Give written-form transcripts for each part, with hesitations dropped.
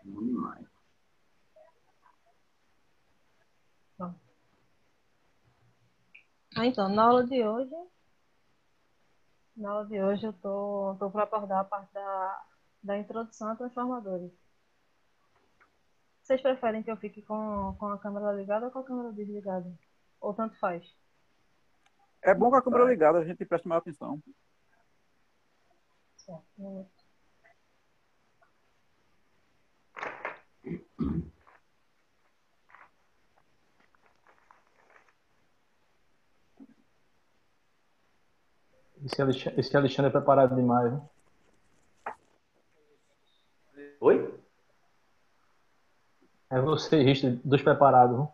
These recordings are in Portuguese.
Bom demais. Bom. Então, na aula de hoje eu tô para abordar a parte da introdução a transformadores. Vocês preferem que eu fique com a câmera ligada ou com a câmera desligada? Ou tanto faz? É bom com a câmera ligada, a gente presta mais atenção. Certo. Esse Alexandre é preparado demais, né? Oi? É você, Richard, dos preparados. Né?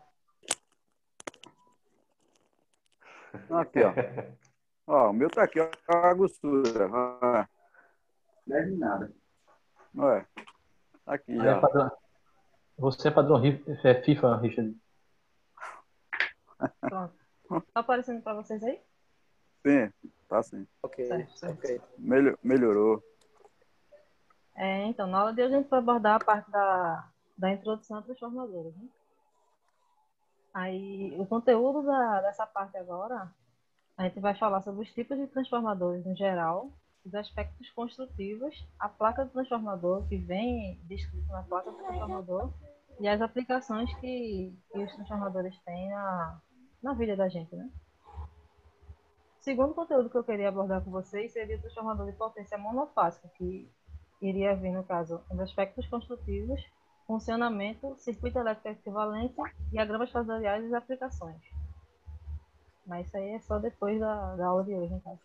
Aqui, ó. Ó, o meu tá aqui, ó, a agostura. Ó. Deve nada. Ué, aqui Aí é já. padrão, você é padrão FIFA, Richard. Pronto. Tá aparecendo para vocês aí? Sim, tá sim. Ok, Certo. ok. Melhorou. Então, na aula de hoje a gente vai abordar a parte da introdução a transformadores, né? Aí, o conteúdo dessa parte agora, a gente vai falar sobre os tipos de transformadores em geral, os aspectos construtivos, a placa do transformador, que vem descrito na placa do transformador, e as aplicações que os transformadores têm na vida da gente, né? O segundo conteúdo que eu queria abordar com vocês seria o transformador de potência monofásica, que iria vir, no caso, os aspectos construtivos, funcionamento, circuito elétrico equivalente, diagramas fasoriais e as aplicações. Mas isso aí é só depois da aula de hoje, no caso.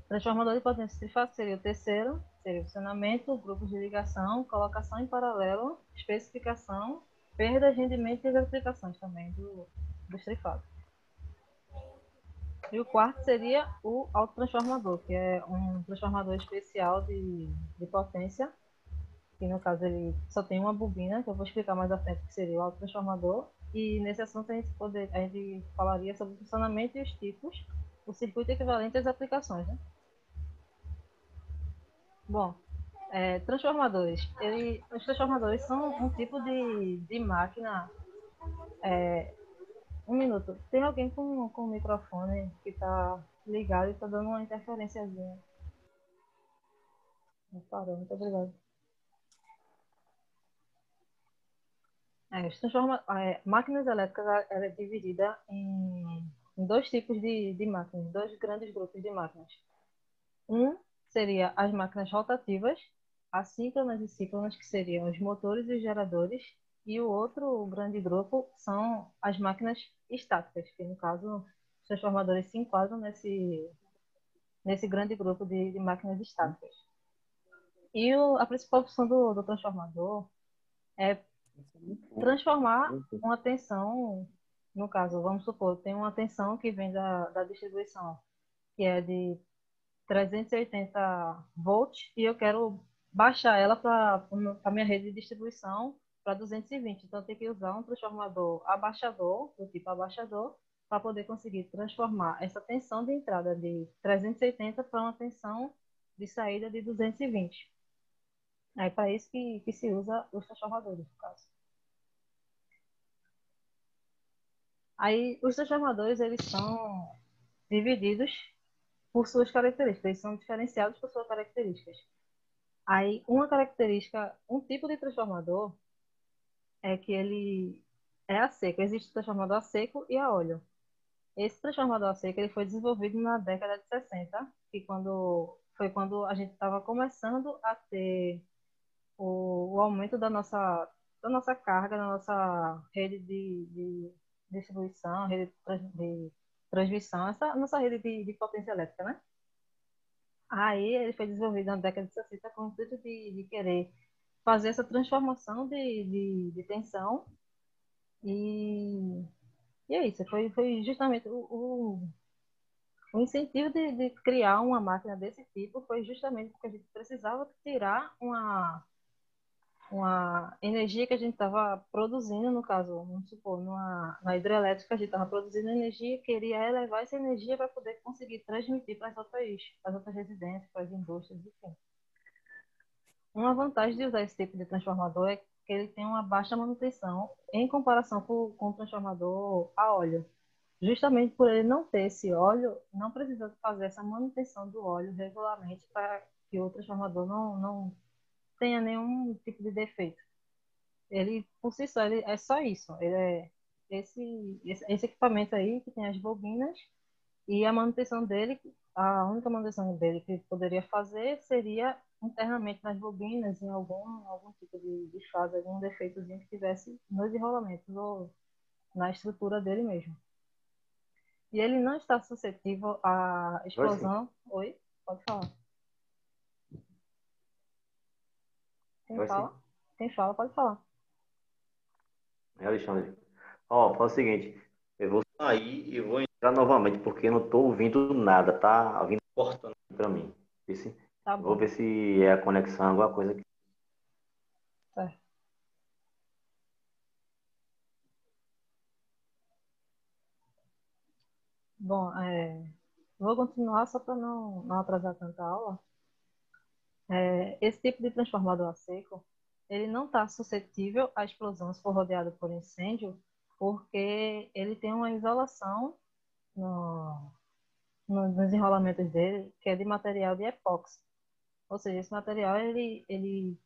Transformador de potência trifásica seria o terceiro, seria o funcionamento, grupos de ligação, colocação em paralelo, especificação, perda, rendimento e as aplicações também dos trifásicos. E o quarto seria o autotransformador, que é um transformador especial de potência, que no caso ele só tem uma bobina, que eu vou explicar mais à frente que seria o autotransformador. E nesse assunto a gente falaria sobre o funcionamento e os tipos, o circuito equivalente às aplicações, né? Bom, transformadores. Os transformadores são um tipo de máquina. Um minuto. Tem alguém com o microfone que está ligado e está dando uma interferenciazinha. Parou, muito obrigado. Máquinas elétricas ela é dividida em dois tipos de máquinas, dois grandes grupos de máquinas. Um seria as máquinas rotativas, assíncronas e síncronas, que seriam os motores e os geradores, e o outro grande grupo são as máquinas estáticas, que no caso os transformadores se enquadram nesse grande grupo de máquinas estáticas. E a principal função do transformador é transformar uma tensão, no caso, vamos supor, tem uma tensão que vem da distribuição, que é de 380 volts, e eu quero baixar ela para a minha rede de distribuição para 220. Então, eu tenho que usar um transformador abaixador, do tipo abaixador, para poder conseguir transformar essa tensão de entrada de 380 para uma tensão de saída de 220. É para isso que se usa os transformadores, no caso. Aí, os transformadores, eles são divididos por suas características, eles são diferenciados por suas características. Aí, uma característica, um tipo de transformador é que ele é a seco. Existe o transformador a seco e a óleo. Esse transformador a seco ele foi desenvolvido na década de 60, que foi quando a gente estava começando a ter o aumento da nossa carga, da nossa rede de distribuição, rede de transmissão, essa nossa rede de potência elétrica, né? Aí ele foi desenvolvido na década de 60 com o intuito de querer fazer essa transformação de tensão e, e é isso. Foi justamente o incentivo de criar uma máquina desse tipo foi justamente porque a gente precisava tirar uma energia que a gente estava produzindo, no caso, vamos supor, na hidrelétrica a gente estava produzindo energia e queria elevar essa energia para poder conseguir transmitir para as outras residências, para as indústrias, enfim. Uma vantagem de usar esse tipo de transformador é que ele tem uma baixa manutenção em comparação com o transformador a óleo. Justamente por ele não ter esse óleo, não precisa fazer essa manutenção do óleo regularmente para que o transformador não tenha nenhum tipo de defeito. Ele, por si só, ele é só isso. Ele é esse equipamento aí que tem as bobinas e a manutenção dele, a única manutenção dele que poderia fazer seria internamente nas bobinas, em algum tipo de fase, algum defeitozinho que tivesse nos enrolamentos ou na estrutura dele mesmo. E ele não está suscetível à Joyce, explosão. Oi? Pode falar. Quem Joyce, fala? Quem fala, pode falar. é Alexandre. Ó, faz o seguinte, eu vou sair e vou entrar novamente, porque eu não tô ouvindo nada, tá vindo cortando aqui pra mim. Tá Vou bom. ver se é a conexão, alguma coisa aqui. Certo. Bom, vou continuar só para não atrasar tanta aula. Esse tipo de transformador a seco, ele não está suscetível à explosão se for rodeado por incêndio, porque ele tem uma isolação no, nos enrolamentos dele, que é de material de epóxi. Ou seja, esse material ele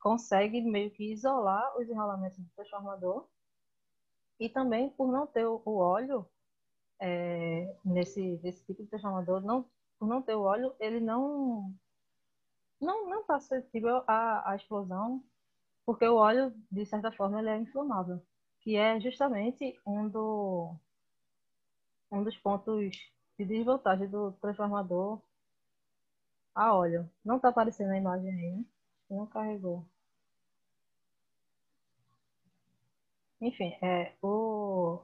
consegue meio que isolar os enrolamentos do transformador e também por não ter o óleo nesse tipo de transformador, por não ter o óleo, ele não está suscetível à explosão, porque o óleo, de certa forma, ele é inflamável, que é justamente um dos pontos de desvoltagem do transformador a óleo. Não está aparecendo a imagem aí, né? Não carregou. Enfim,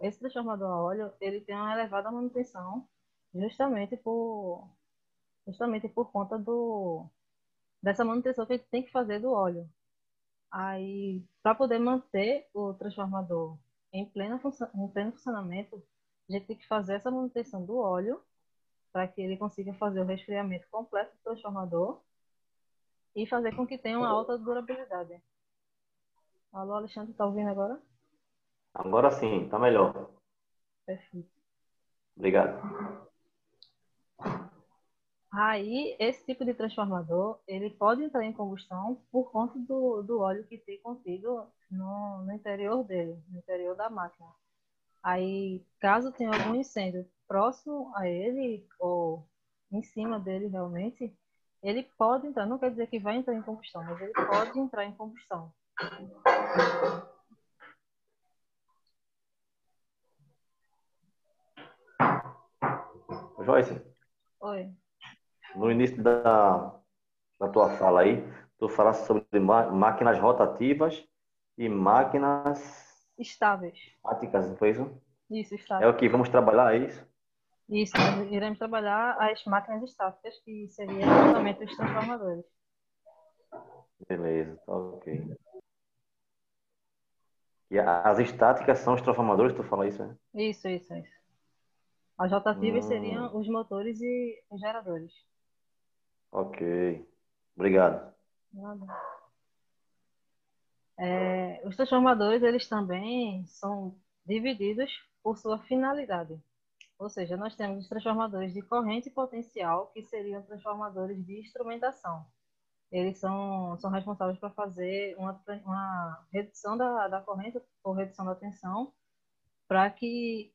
esse transformador a óleo, ele tem uma elevada manutenção justamente justamente por conta dessa manutenção que a gente tem que fazer do óleo. Aí, para poder manter o transformador em pleno funcionamento, a gente tem que fazer essa manutenção do óleo para que ele consiga fazer o resfriamento completo do transformador e fazer com que tenha uma alta durabilidade. Alô, Alexandre, está ouvindo agora? Agora sim, tá melhor. Perfeito. Obrigado. Aí, esse tipo de transformador, ele pode entrar em combustão por conta do óleo que tem contido no interior dele, no interior da máquina. Aí, caso tenha algum incêndio próximo a ele, ou em cima dele realmente, ele pode entrar, não quer dizer que vai entrar em combustão, mas ele pode entrar em combustão. Joyce, Oi. no início da tua fala aí, tu falaste sobre máquinas rotativas e máquinas Estáveis. estáticas, não foi isso? Isso, É o estáticos. que vamos trabalhar, é isso? Isso, nós iremos trabalhar as máquinas estáticas, que seriam justamente os transformadores. Beleza, tá ok. E as estáticas são os transformadores, tu fala isso, né? Isso, isso, isso. As rotativas Hum, seriam os motores e os geradores. ok. Obrigado. Nada. Os transformadores, eles também são divididos por sua finalidade. Ou seja, nós temos os transformadores de corrente potencial, que seriam transformadores de instrumentação. Eles são responsáveis por fazer uma redução da corrente ou redução da tensão para que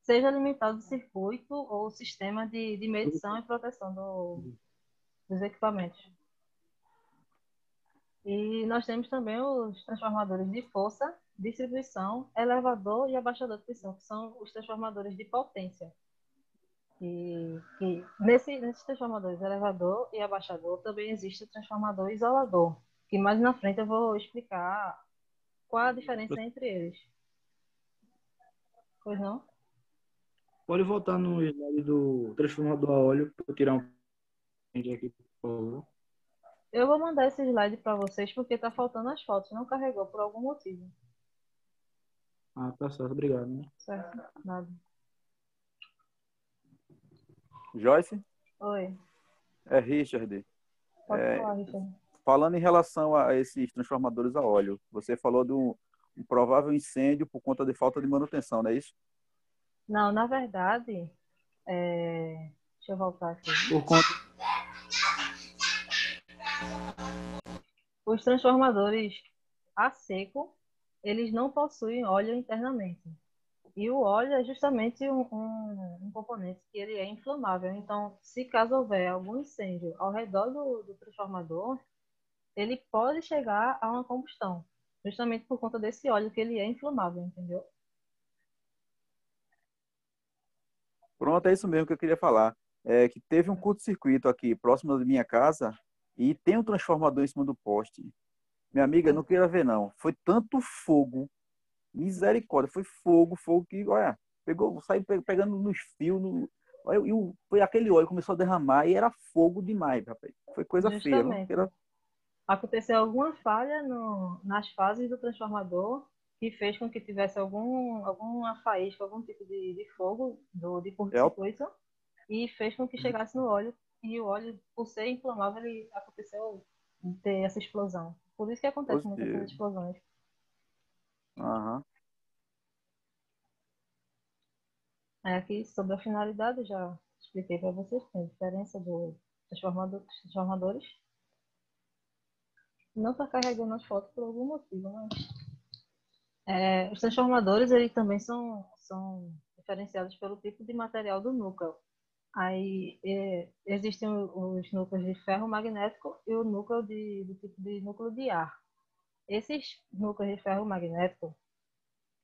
seja limitado o circuito ou o sistema de medição e proteção dos equipamentos. E nós temos também os transformadores de força, distribuição, elevador e abaixador de pressão, que são os transformadores de potência. Nesses transformadores elevador e abaixador também existe o transformador isolador, que mais na frente eu vou explicar qual a diferença entre eles. Pois não? Pode voltar no slide do transformador a óleo para eu tirar um print aqui, por favor. Eu vou mandar esse slide para vocês porque está faltando as fotos, não carregou por algum motivo. Ah, tá certo, obrigado, né? Certo? Nada. Joyce? Oi, É Richard. pode falar, Richard. falando em relação a esses transformadores a óleo, você falou de um provável incêndio por conta de falta de manutenção, não é isso? Não, na verdade, deixa eu voltar aqui. Por conta Os transformadores a seco, eles não possuem óleo internamente. E o óleo é justamente um componente que ele é inflamável. Então, se caso houver algum incêndio ao redor do transformador, ele pode chegar a uma combustão, justamente por conta desse óleo que ele é inflamável, entendeu? Pronto, é isso mesmo que eu queria falar. É que teve um curto-circuito aqui próximo da minha casa e tem um transformador em cima do poste. Minha amiga, não queira ver não. Foi tanto fogo, misericórdia, foi fogo, fogo que, olha, pegou, saiu pegando nos fios, olha, foi aquele óleo começou a derramar e era fogo demais, rapaz. Foi coisa feia, não Justamente. queira. Aconteceu alguma falha nas fases do transformador que fez com que tivesse alguma faísca, algum tipo de fogo, de É, o- curto-circuito, e fez com que chegasse no óleo. E o óleo, por ser inflamável, ele aconteceu ter essa explosão. Por isso que acontece muito essas positivo. explosões. Aham. Aqui, sobre a finalidade, eu já expliquei para vocês, tem a diferença dos transformadores. Não está carregando as fotos por algum motivo, mas os transformadores eles também são diferenciados pelo tipo de material do núcleo. Aí existem os núcleos de ferro magnético e o núcleo do tipo de núcleo de ar. Esses núcleos de ferro magnético,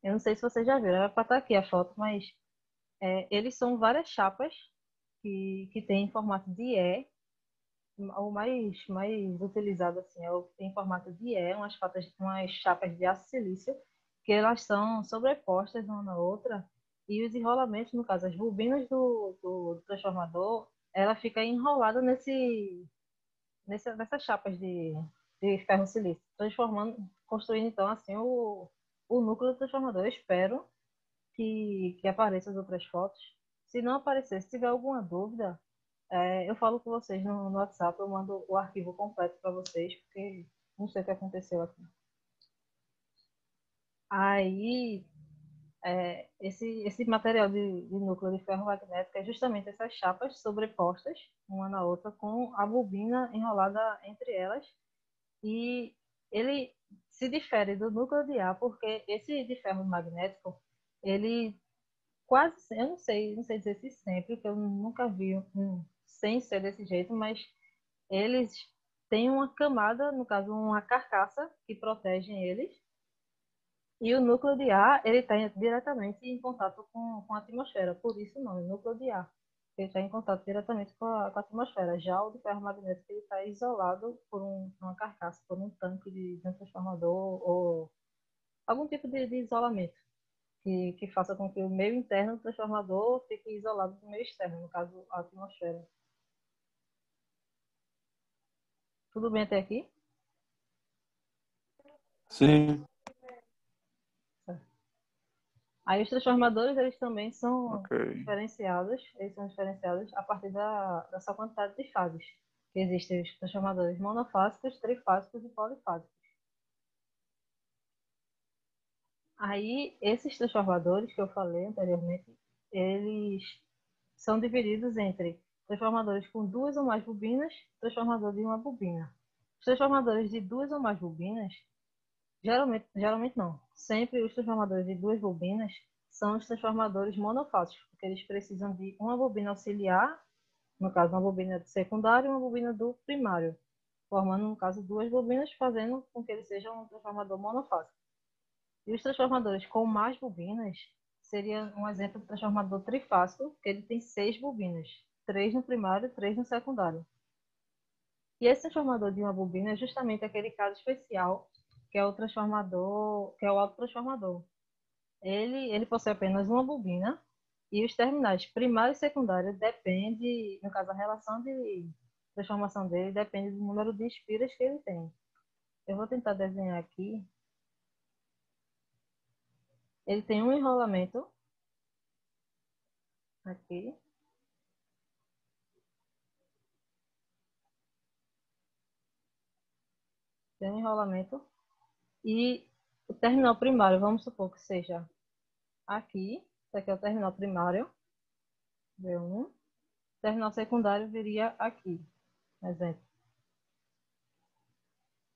eu não sei se vocês já viram, era para estar aqui a foto, mas eles são várias chapas que têm formato de E. O mais utilizado assim, é o que tem formato de E, umas chapas de aço silício, que elas são sobrepostas uma na outra, e os enrolamentos, no caso, as bobinas do transformador, ela fica enrolada nessas chapas de ferro silício, construindo então assim o núcleo do transformador. Eu espero que apareça as outras fotos. Se não aparecer, se tiver alguma dúvida, eu falo com vocês no WhatsApp, eu mando o arquivo completo para vocês, porque não sei o que aconteceu aqui. Aí, esse material de núcleo de ferro magnético é justamente essas chapas sobrepostas, uma na outra, com a bobina enrolada entre elas. E ele se difere do núcleo de ar, porque esse de ferro magnético, ele eu não sei dizer se sempre, porque eu nunca vi um sem ser desse jeito, mas eles têm uma camada, no caso, uma carcaça que protege eles. E o núcleo de ar, ele está diretamente em contato com a atmosfera. Por isso, não, é núcleo de ar. Ele está em contato diretamente com a atmosfera. Já o de ferro magnético, ele está isolado por uma carcaça, por um tanque de um transformador ou algum tipo de isolamento que faça com que o meio interno do transformador fique isolado do meio externo, no caso, a atmosfera. Tudo bem até aqui? sim. Aí os transformadores, eles também são Ok. diferenciados, a partir da sua quantidade de fases. Que existem os transformadores monofásicos, trifásicos e polifásicos. Aí, esses transformadores que eu falei anteriormente, eles são divididos entre transformadores com duas ou mais bobinas, transformador de uma bobina. Os transformadores de duas ou mais bobinas, geralmente não. Sempre os transformadores de duas bobinas são os transformadores monofásicos, porque eles precisam de uma bobina auxiliar, no caso uma bobina do secundário e uma bobina do primário, formando, no caso, duas bobinas, fazendo com que ele seja um transformador monofásico. E os transformadores com mais bobinas seria um exemplo de transformador trifásico, que ele tem 6 bobinas, 3 no primário e 3 no secundário. E esse transformador de uma bobina é justamente aquele caso especial, que é o transformador, que é o autotransformador. Ele possui apenas uma bobina e os terminais primário e secundário depende, no caso a relação de transformação dele depende do número de espiras que ele tem. Eu vou tentar desenhar aqui. Ele tem um enrolamento aqui. tem um enrolamento. E o terminal primário, vamos supor que seja aqui. Isso aqui é o terminal primário. V1. O terminal secundário viria aqui. Exemplo.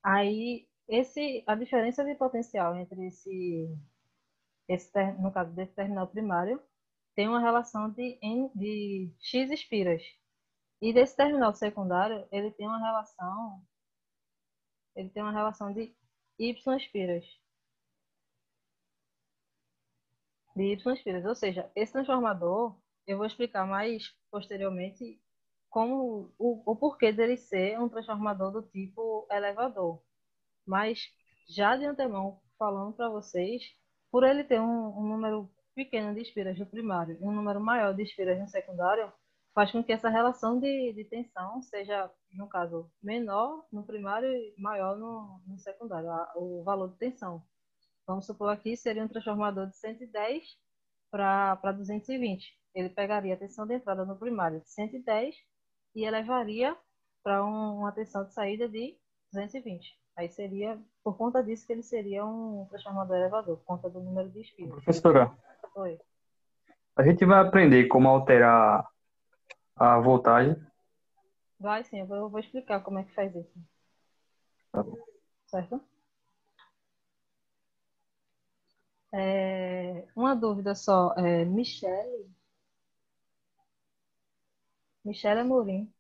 Aí, a diferença de potencial entre no caso desse terminal primário, tem uma relação de X espiras. E desse terminal secundário, ele tem uma relação de Y espiras. Ou seja, esse transformador, eu vou explicar mais posteriormente como o porquê dele ser um transformador do tipo elevador. Mas já de antemão, falando para vocês, por ele ter um número pequeno de espiras no primário e um número maior de espiras no secundário, faz com que essa relação de tensão seja, no caso, menor no primário e maior no secundário, o valor de tensão. Vamos supor aqui, seria um transformador de 110 para 220. Ele pegaria a tensão de entrada no primário de 110 e elevaria para uma tensão de saída de 220. Aí seria, por conta disso, que ele seria um transformador elevador, por conta do número de espiras. Professora, Oi. a gente vai aprender como alterar a voltagem. Vai sim, eu vou explicar como é que faz isso. Tá bom. Certo? Uma dúvida só. Michele Amorim.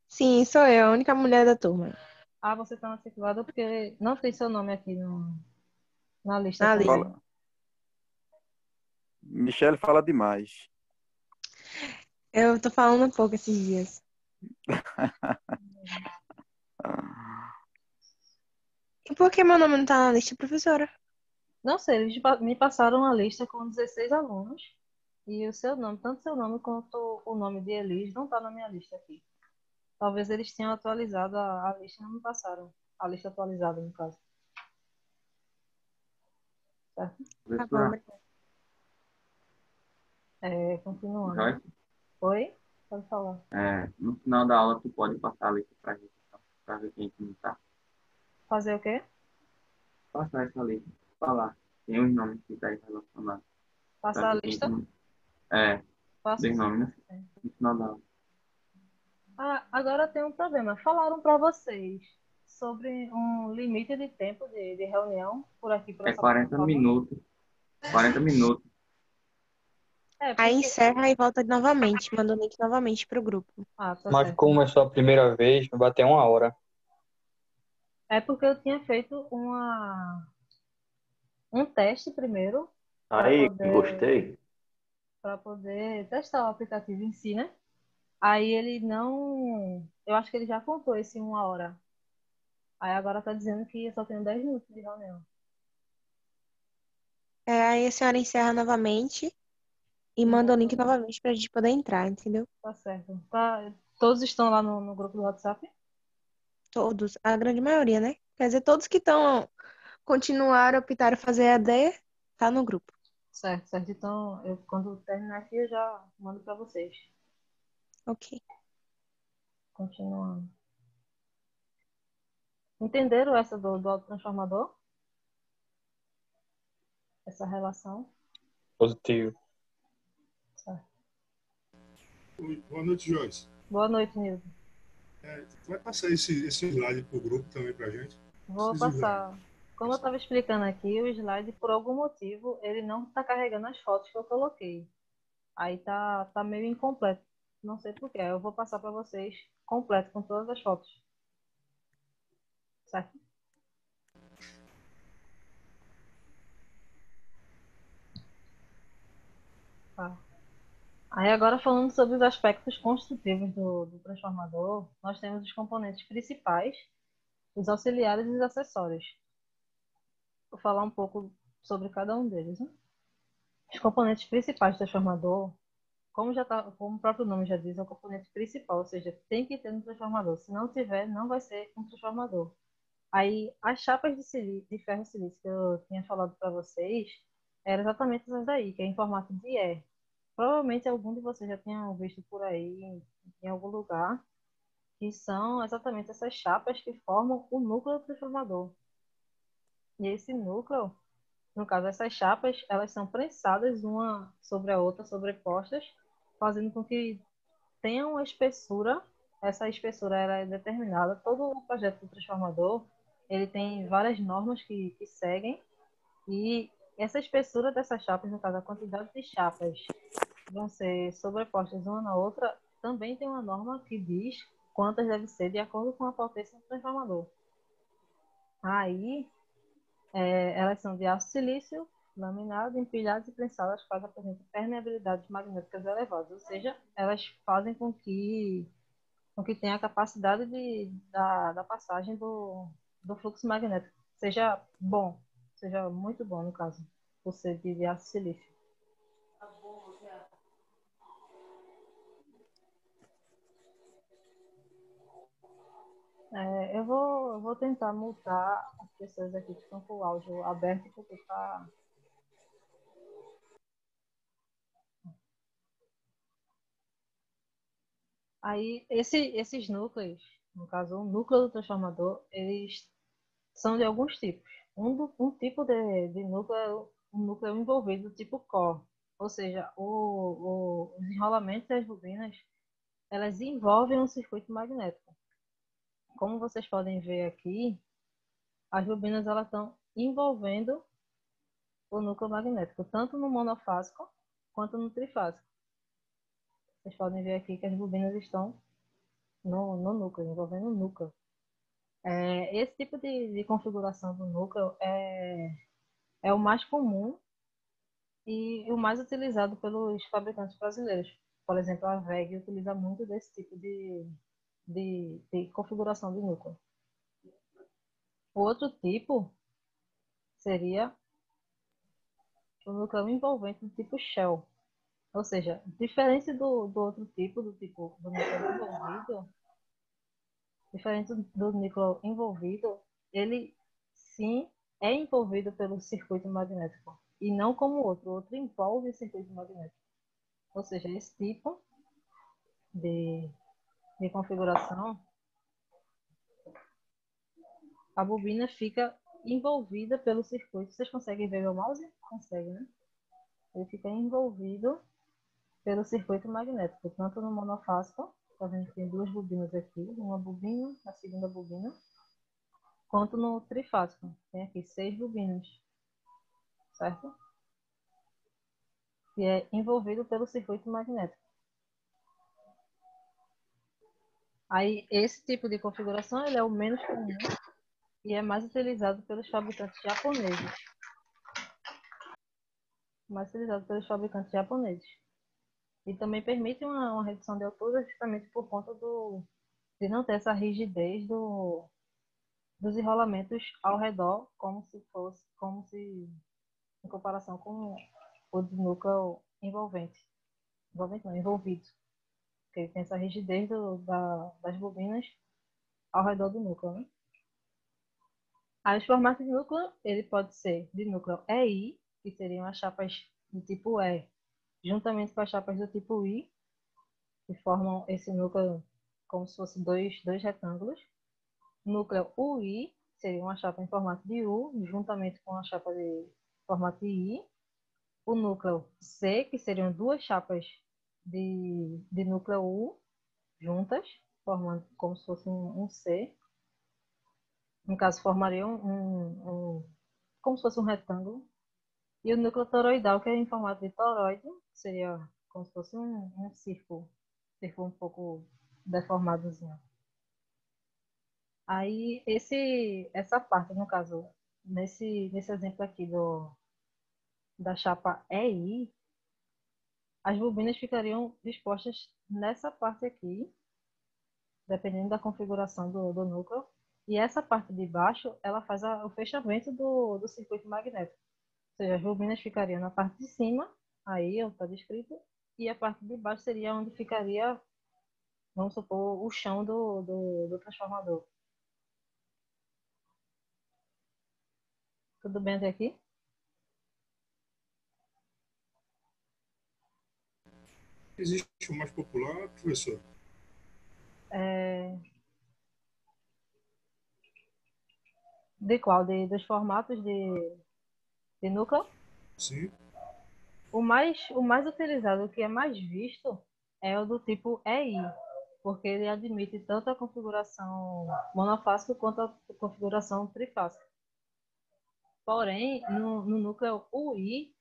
Sim, sou eu, a única mulher da turma. Ah, você está matriculada porque não tem seu nome aqui na lista Na também. lista. Michele fala demais. Eu tô falando um pouco esses dias. E por que meu nome não tá na lista, professora? Não sei, eles me passaram uma lista com 16 alunos e o seu nome, tanto seu nome quanto o nome de Elis, não está na minha lista aqui. Talvez eles tenham atualizado a lista e não me passaram. A lista atualizada, no caso. Certo? Tá bom, Professora, Continuando. Joyce, Oi? Pode falar. no final da aula tu pode passar a lista pra gente, então, pra ver quem é que não tá. Fazer o quê? Passar essa lista, falar. Tem os nomes que tá aí relacionados. Pra Passar a ver quem lista? não... Passo Dos sim. nomes, né? No final da aula. Ah, agora tem um problema. Falaram para vocês sobre um limite de tempo de reunião por aqui, por É essa 40 plataforma? minutos. 40 minutos. Aí Porque... encerra e volta novamente. Manda o link novamente pro grupo. Ah, tá Mas certo. como é só a primeira vez, vai bater 1 hora. É porque eu tinha feito um teste primeiro para Aí, poder, gostei. testar o aplicativo em si, né? Aí ele não. Eu acho que ele já contou esse 1 hora. Aí agora tá dizendo que eu só tenho 10 minutos de reunião. Aí a senhora encerra novamente e manda o link novamente pra gente poder entrar, entendeu? Tá certo. Tá, todos estão lá no grupo do WhatsApp? Todos, a grande maioria, né? Quer dizer, todos que estão continuaram, optaram fazer EAD, tá no grupo. Certo, certo. Então, quando terminar aqui, eu já mando para vocês. Ok. Continuando. Entenderam essa do autotransformador? Essa relação? Positivo. Certo. Oi, boa noite, Joyce. Boa noite, Nildo. Tu vai passar esse slide pro grupo também pra gente? Vou Esses slides. passar. Como eu estava explicando aqui, o slide, por algum motivo, ele não está carregando as fotos que eu coloquei. Aí tá meio incompleto. Não sei por quê. Eu vou passar para vocês completo, com todas as fotos. Certo? Tá. Aí agora falando sobre os aspectos construtivos do transformador, nós temos os componentes principais, os auxiliares e os acessórios. Vou falar um pouco sobre cada um deles, né? Os componentes principais do transformador, como o próprio nome já diz, é o componente principal, ou seja, tem que ter no transformador. Se não tiver, não vai ser um transformador. Aí, as chapas de ferro silício que eu tinha falado para vocês, eram exatamente essas daí, que é em formato de E. Provavelmente algum de vocês já tenha visto por aí, em algum lugar. que são exatamente essas chapas que formam o núcleo do transformador. E esse núcleo, no caso, essas chapas, elas são prensadas uma sobre a outra, sobrepostas, fazendo com que tenha uma espessura. Essa espessura ela é determinada. Todo o projeto do transformador, ele tem várias normas que seguem, e essa espessura dessas chapas, no caso, a quantidade de chapas que vão ser sobrepostas uma na outra, também tem uma norma que diz quantas devem ser de acordo com a potência do transformador. Aí, elas são de aço silício, laminado, empilhadas e prensadas, quais apresentam permeabilidades magnéticas elevadas, ou seja, elas fazem com que tenha a capacidade da passagem do fluxo magnético seja bom, seja muito bom, no caso, por ser de aço silício. Eu vou tentar multar as pessoas aqui que estão com o áudio aberto, porque tá. Aí, esses núcleos, no caso, o núcleo do transformador, eles são de alguns tipos. Um tipo de núcleo é um núcleo envolvido, tipo core. Ou seja, os enrolamentos das bobinas, elas envolvem um circuito magnético. Como vocês podem ver aqui, as bobinas elas estão envolvendo o núcleo magnético, tanto no monofásico quanto no trifásico. Vocês podem ver aqui que as bobinas estão no núcleo, envolvendo o núcleo. Esse tipo de configuração do núcleo é o mais comum e o mais utilizado pelos fabricantes brasileiros. Por exemplo, a WEG utiliza muito desse tipo de configuração de núcleo. O outro tipo seria o núcleo envolvente do tipo Shell. Ou seja, diferente do outro tipo, do tipo do núcleo envolvido, diferente do núcleo envolvido, ele sim é envolvido pelo circuito magnético e não como o outro. O outro envolve o circuito magnético. Ou seja, esse tipo de configuração, a bobina fica envolvida pelo circuito. Vocês conseguem ver meu mouse? Conseguem, né? Ele fica envolvido pelo circuito magnético, tanto no monofásico, tá vendo que tem duas bobinas aqui, uma bobina, a segunda bobina, quanto no trifásico. Tem aqui 6 bobinas, certo? E é envolvido pelo circuito magnético. Aí, esse tipo de configuração ele é o menos comum e é mais utilizado pelos fabricantes japoneses. Mais utilizado pelos fabricantes japoneses. E também permite uma redução de altura justamente por conta de não ter essa rigidez dos enrolamentos ao redor, como se em comparação com o de núcleo envolvente. Envolvente não, envolvido. Porque ele tem essa rigidez das bobinas ao redor do núcleo, né? Aí os formatos de núcleo, ele pode ser de núcleo EI, que seriam as chapas do tipo E, juntamente com as chapas do tipo I, que formam esse núcleo como se fosse dois retângulos. Núcleo UI seria uma chapa em formato de U, juntamente com a chapa de formato de I. O núcleo C, que seriam duas chapas de núcleo U juntas, formando como se fosse um C. No caso, formaria como se fosse um retângulo. E o núcleo toroidal, que é em formato de toroide, seria como se fosse um círculo um pouco deformadozinho. Aí, essa parte, no caso, nesse exemplo aqui da chapa EI, as bobinas ficariam dispostas nessa parte aqui, dependendo da configuração do núcleo. E essa parte de baixo, ela faz o fechamento do circuito magnético. Ou seja, as bobinas ficariam na parte de cima, aí está descrito, e a parte de baixo seria onde ficaria, vamos supor, o chão do transformador. Tudo bem até aqui? Existe o mais popular, professor? É, de qual? Dos formatos de núcleo? Sim. O mais utilizado, o que é mais visto, é o do tipo EI, porque ele admite tanto a configuração monofásica quanto a configuração trifásica. Porém, no núcleo UI,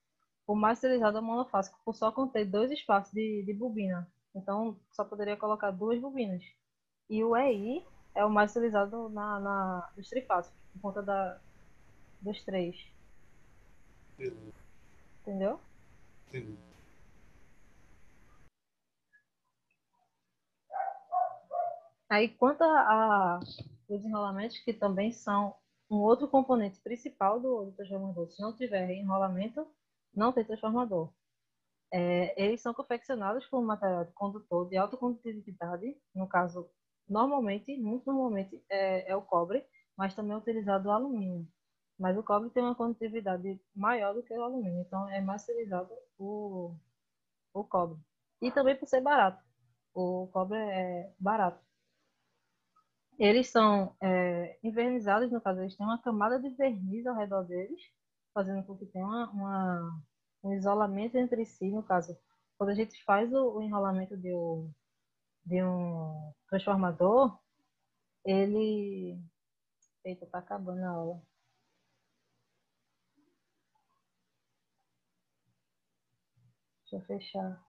o mais utilizado é o monofásico, por só conter dois espaços de bobina. Então, só poderia colocar duas bobinas. E o EI é o mais utilizado nos trifásicos, por conta dos três. Entendi. Entendeu? Entendi. Aí, quanto os enrolamentos, que também são um outro componente principal do transformador. Se não tiver enrolamento, não tem transformador. Eles são confeccionados com material de condutor de alta condutividade, no caso, muito normalmente, é o cobre, mas também é utilizado o alumínio. Mas o cobre tem uma condutividade maior do que o alumínio, então é mais utilizado o cobre. E também por ser barato. O cobre é barato. Eles são envernizados, no caso, eles têm uma camada de verniz ao redor deles, fazendo com que tenha um isolamento entre si, no caso. Quando a gente faz o enrolamento de um transformador, ele... Eita, tá acabando a aula. Deixa eu fechar.